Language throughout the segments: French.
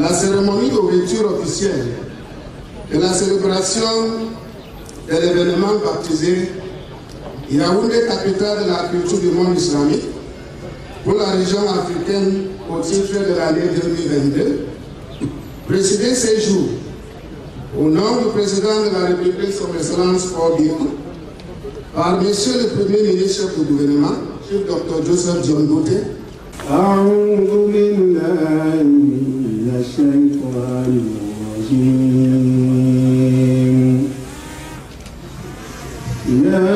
la cérémonie d'ouverture officielle de la célébration de l'événement baptisé Yaoundé, capitale de la culture du monde islamique, pour la région africaine au titre de l'année 2022, présidé ces jours au nom du président de la République, son Excellence Paul Biya, par Monsieur le Premier ministre du gouvernement, Chef Dr Joseph John Bouté. أعوذ بالله من الشيطان الرجيم. يا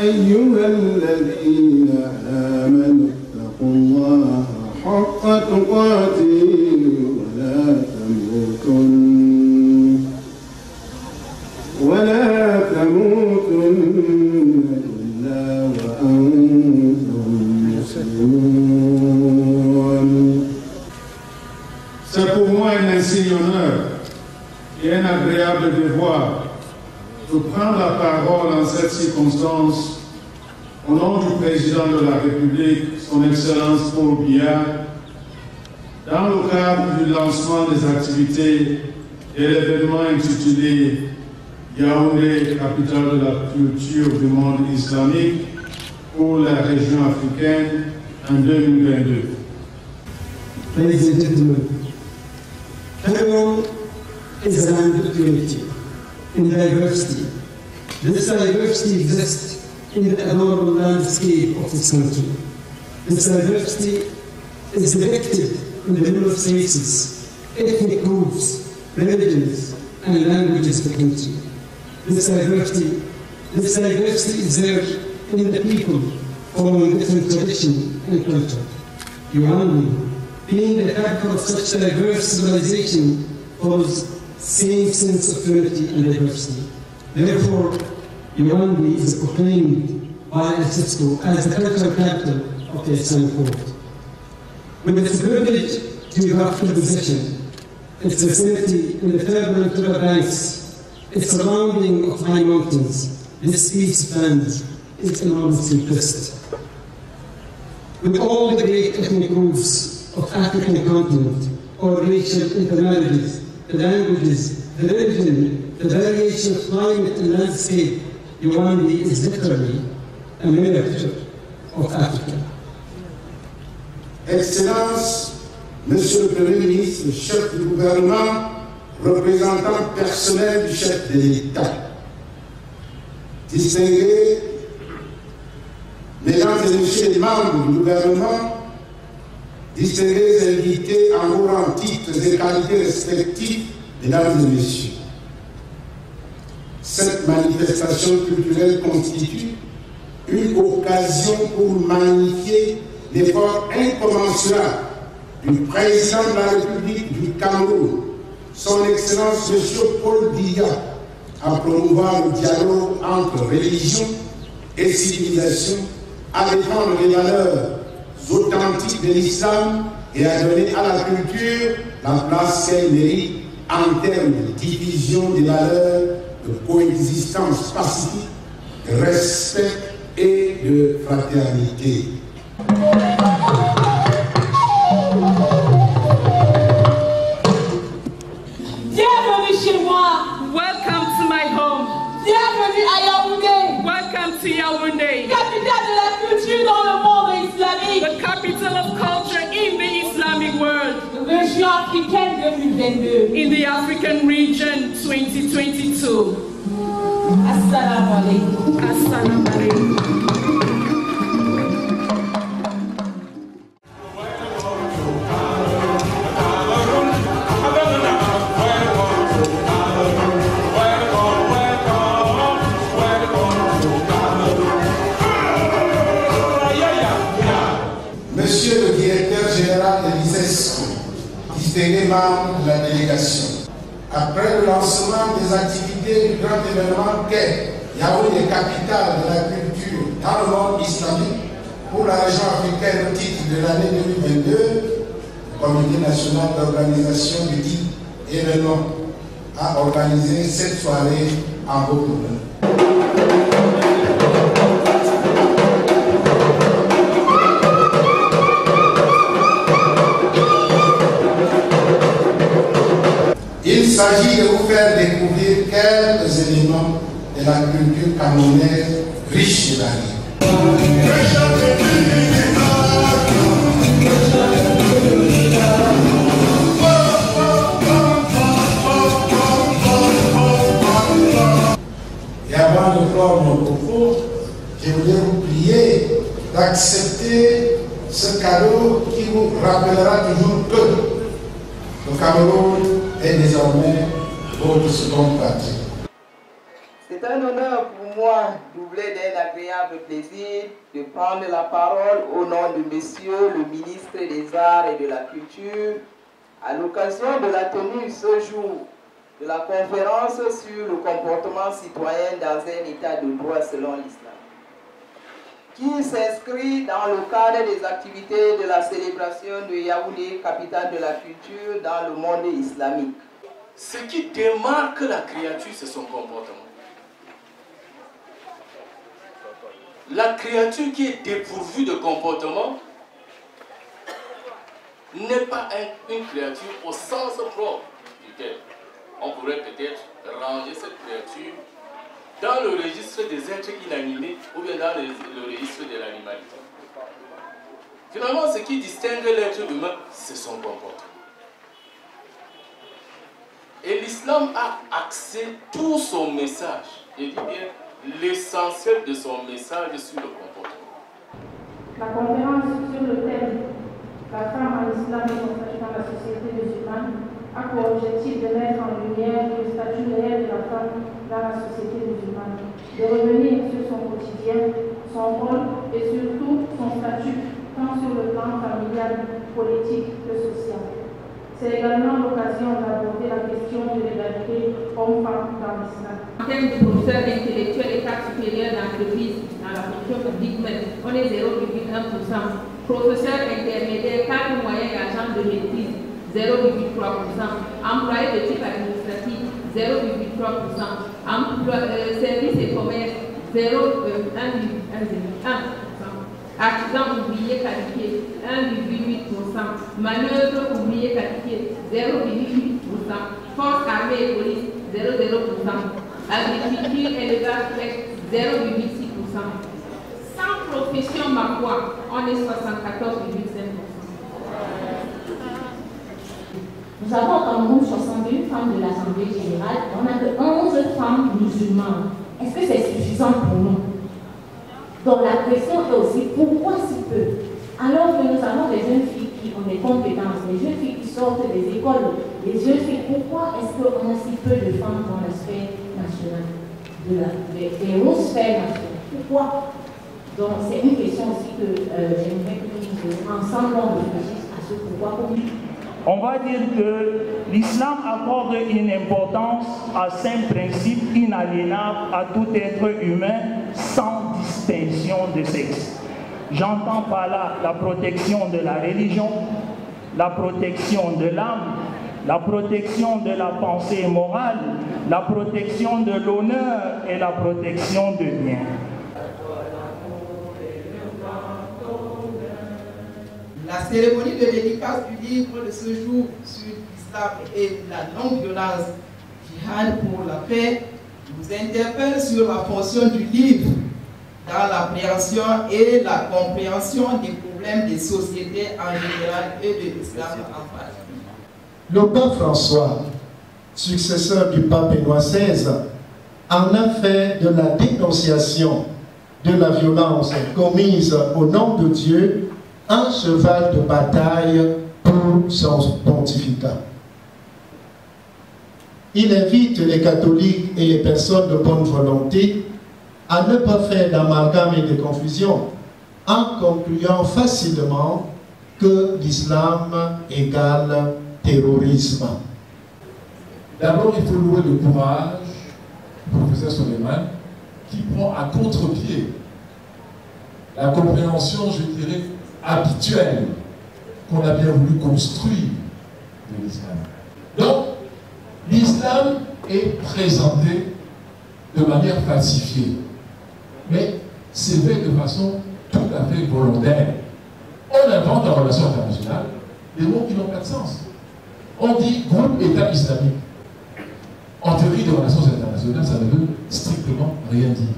أيها الذين آمنوا اتقوا الله حق تقاته ولا تموتن إلا وأنتم مسلمون. C'est pour moi un insigne honneur et un agréable devoir de prendre la parole en cette circonstance au nom du président de la République, son Excellence Paul Biya, dans le cadre du lancement des activités et l'événement intitulé Yaoundé, capitale de la culture du monde islamique pour la région africaine en 2022. Ladies and gentlemen, Cameroon is a land of unity in diversity. This diversity exists in the adorable landscape of this country. This diversity is depicted in the middle of faces, ethnic groups, religions, and languages of the country. This diversity is there in the people following different tradition and culture. Yaoundé, being the capital of such diverse civilization, follows same sense of unity and diversity. Therefore, Yaoundé is proclaimed by UNESCO as the cultural capital of the Islamic world. With its privileged geographical position, its vicinity in the turbulent river banks, its surrounding of high mountains, this piece of land is enormously blessed. With all the great ethnic groups of African continent, or racial intermarriages, the languages, the religion, the variation of climate and landscape, Yaoundé is literally a miniature of Africa. Excellence, Monsieur le Premier ministre, chef du gouvernement, représentant personnel du chef de l'État, distingués, mesdames et messieurs les membres du gouvernement, distingués invités en vos rangs, titres et qualités respectifs, mesdames et messieurs. Cette manifestation culturelle constitue une occasion pour magnifier l'effort incommensurable du président de la République du Cameroun, son Excellence M. Paul Biya, à promouvoir le dialogue entre religion et civilisation, à défendre les valeurs authentiques de l'islam et à donner à la culture la place qu'elle mérite en termes de diffusion des valeurs de coexistence pacifique, de respect et de fraternité. Bienvenue chez moi. Welcome to my home. Bienvenue à Yaoundé. Welcome to Yaoundé. Capitale de la culture dans le monde islamique. The capital of culture in the Islamic world. Région africaine 2022. In the African region 2022. Assalamu alaikum. Assalamu alaikum. Monsieur le directeur général de l'ISESCO, distingué membre de la délégation, après le lancement des activités du grand événement qu'est Yaoundé, capitale de la culture dans le monde islamique, pour la région africaine au titre de l'année 2022, le Comité national d'organisation du dit événement a organisé cette soirée en votre honneur. s'agit de vous faire découvrir quelques éléments de la culture camerounaise riche de la vie. Et avant de clore mon propos, je voudrais vous prier d'accepter ce cadeau qui vous rappellera toujours que le Cameroun est désormais votre seconde patrie. C'est un honneur pour moi, doublé d'un agréable plaisir, de prendre la parole au nom de Monsieur le ministre des Arts et de la Culture, à l'occasion de la tenue ce jour de la conférence sur le comportement citoyen dans un état de droit selon l'islam, qui s'inscrit dans le cadre des activités de la célébration de Yaoundé, capitale de la culture dans le monde islamique. Ce qui démarque la créature, c'est son comportement. La créature qui est dépourvue de comportement n'est pas une créature au sens propre du terme. On pourrait peut-être ranger cette créature dans le registre des êtres inanimés ou bien dans le registre de l'animalité. Finalement, ce qui distingue l'être humain, c'est son comportement. Et l'islam a axé tout son message, je dis bien l'essentiel de son message sur le comportement. La conférence sur le thème « La femme en islam et son statut dans la société musulmane » a pour objectif de mettre en lumière le statut réel de la femme dans la société musulmane, de revenir sur son quotidien, son rôle et surtout son statut, tant sur le plan familial, politique que social. C'est également l'occasion d'aborder la question de l'égalité homme-femme dans l'islam. En termes de professeurs intellectuels et cadres supérieurs d'entreprise dans la fonction publique, on est 0,1%. Professeurs intermédiaires, cadres moyens et agents de maîtrise, 0,3%. Employés de type administratif, 0,3%. Services et commerces, 0,1%. Artisans ouvriers qualifiés, 1,8%. Manœuvres ouvriers qualifiés, 0,8%. Forces armées et police, 0,0%. Agriculture, élevage, pêche, 0,6%. Sans profession marois, on est 74,5%. Nous avons au Cameroun 62 femmes de l'Assemblée générale, on n'a que 11 femmes musulmanes. Est-ce que c'est suffisant pour nous? Donc la question est aussi pourquoi si peu? Alors que nous avons des jeunes filles qui ont des compétences, des jeunes filles qui sortent des écoles, des jeunes filles, pourquoi est-ce qu'on a si peu de femmes dans la sphère nationale, des hautes sphères nationales? Pourquoi? Donc c'est une question aussi que j'aimerais que nous ensemble on réfléchisse à ce pourquoi. On va dire que l'islam accorde une importance à 5 principes inaliénables à tout être humain sans distinction de sexe. J'entends par là la protection de la religion, la protection de l'âme, la protection de la pensée morale, la protection de l'honneur et la protection de biens. La cérémonie de dédicace du livre de ce jour sur l'islam et la non-violence, Jihad pour la paix, nous interpelle sur la fonction du livre dans l'appréhension et la compréhension des problèmes des sociétés en général et de l'islam en particulier. Le pape François, successeur du pape Benoît XVI, en a fait de la dénonciation de la violence commise au nom de Dieu un cheval de bataille pour son pontificat. Il invite les catholiques et les personnes de bonne volonté à ne pas faire d'amalgame et de confusion en concluant facilement que l'islam égale terrorisme. D'abord, il faut louer le courage du professeur Soleiman qui prend à contre-pied la compréhension, je dirais, habituelle qu'on a bien voulu construire de l'islam. Donc, l'islam est présenté de manière falsifiée, mais c'est fait de façon tout à fait volontaire. On invente en relation internationale des mots qui n'ont pas de sens. On dit groupe État islamique. En théorie de relations internationales, ça ne veut strictement rien dire.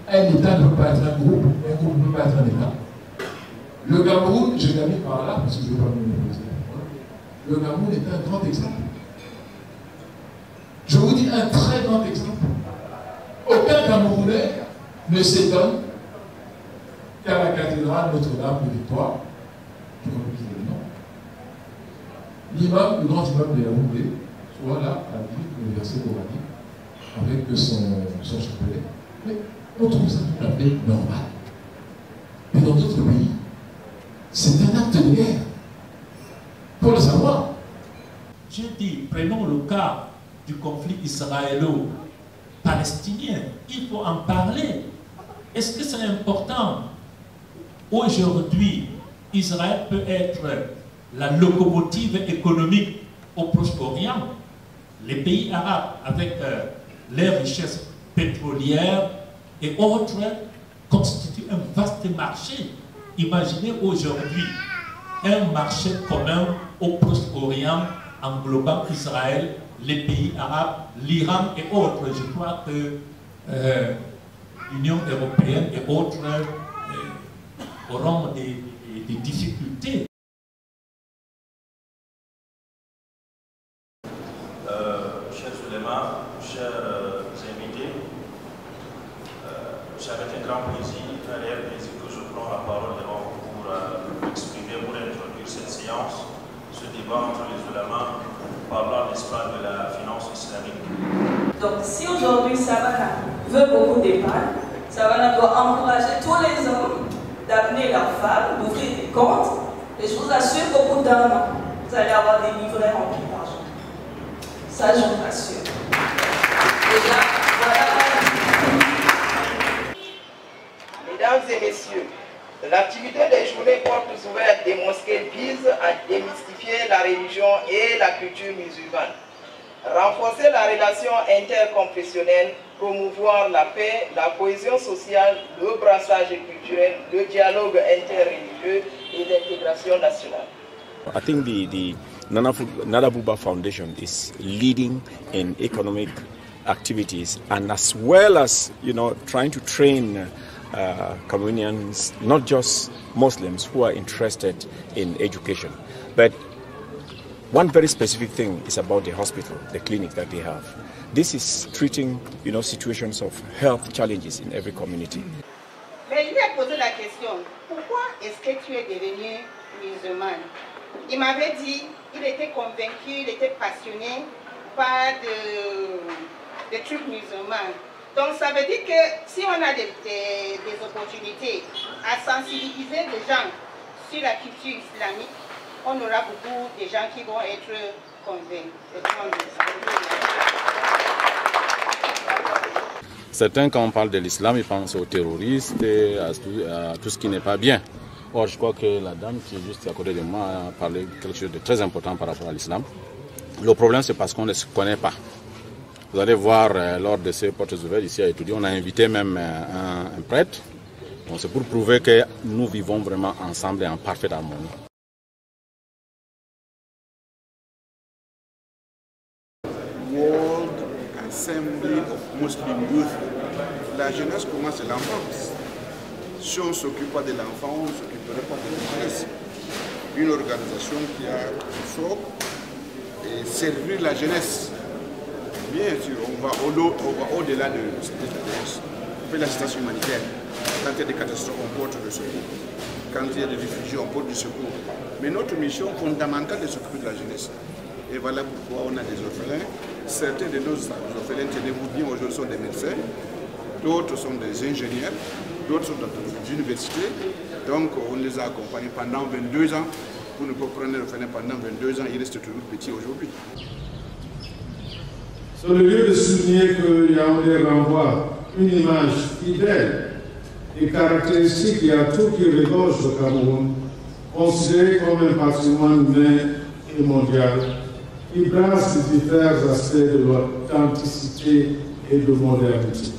Un État ne peut pas être un groupe ne peut pas être un État. Le Cameroun, je termine par là, parce que je ne vais pas me poser. Le Cameroun est un grand exemple. Je vous dis un très grand exemple. Aucun Camerounais ne s'étonne qu'à la cathédrale Notre-Dame de Victoire, je crois que c'est le nom, l'imam, le grand imam de Yaoundé, soit là, à lire le verset coranique, avec son chapelet. Mais on trouve ça tout à fait normal. Mais dans d'autres pays, c'est un acte de guerre. Pour le savoir. Je dis, prenons le cas du conflit israélo-palestinien. Il faut en parler. Est-ce que c'est important? Aujourd'hui, Israël peut être la locomotive économique au Proche-Orient. Les pays arabes, avec leurs richesses pétrolières et autres, constituent un vaste marché. Imaginez aujourd'hui un marché commun au Proche-Orient englobant Israël, les pays arabes, l'Iran et autres. Je crois que l'Union européenne et autres auront des difficultés. Cher Suleiman, chers invités, c'est avec un grand plaisir, un réel plaisir que je prends la parole devant vous pour exprimer, pour introduire cette séance, ce débat entre les ulémas parlant, n'est-ce pas, de la finance islamique. Donc si aujourd'hui Savannah veut beaucoup d'épargne, Savannah doit encourager tous les hommes d'amener leurs femmes, d'ouvrir des comptes, et je vous assure qu'au bout d'un an, vous allez avoir des livrets remplis d'argent. Ça, je vous assure. Déjà, voilà. Mesdames et messieurs, l'activité des journées portes ouvertes des mosquées vise à démystifier la religion et la culture musulmane, renforcer la relation interconfessionnelle, promouvoir la paix, la cohésion sociale, le brassage culturel, le dialogue interreligieux et l'intégration nationale. I think the Nana Buba Foundation is leading in economic activities, and as well as, you know, trying to train Cameroonians, not just Muslims, who are interested in education. But one very specific thing is about the hospital, the clinic that they have. This is treating, you know, situations of health challenges in every community. Mais il lui a posé la question, pourquoi est-ce que tu es devenu musulman? Il m'avait dit, il était convaincu, il était passionné par des trucs musulmans. Donc ça veut dire que si on a des opportunités à sensibiliser les gens sur la culture islamique, on aura beaucoup de gens qui vont être convaincus. Certains, quand on parle de l'islam, ils pensent aux terroristes et à tout ce qui n'est pas bien. Or, je crois que la dame qui est juste à côté de moi a parlé de quelque chose de très important par rapport à l'islam. Le problème, c'est parce qu'on ne se connaît pas. Vous allez voir, lors de ces portes ouvertes ici à étudier, on a invité même un prêtre. C'est pour prouver que nous vivons vraiment ensemble et en parfaite harmonie. World Assembly of Muslim Youth. La jeunesse commence à l'enfance. Si on ne s'occupe pas de l'enfant, on ne s'occuperait pas de la jeunesse. Une organisation qui a pour sort et servir la jeunesse. Bien sûr, on va au-delà de cette jeunesse. On fait l'assistance humanitaire. Quand il y a des catastrophes, on porte le secours. Quand il y a des réfugiés, on porte du secours. Mais notre mission fondamentale est de s'occuper de la jeunesse. Et voilà pourquoi on a des orphelins. Certains de nos orphelins, tenez-vous bien, aujourd'hui sont des médecins. D'autres sont des ingénieurs. D'autres sont dans des universités. Donc on les a accompagnés pendant 22 ans. Vous ne pouvez prendre l'orphelin pendant 22 ans, il reste toujours petit aujourd'hui. Sur le lieu de souligner que Yaoundé renvoie une image fidèle et caractéristique et à tout qui regorge le Cameroun, considéré comme un patrimoine humain et mondial, qui brasse les divers aspects de l'authenticité et de modernité.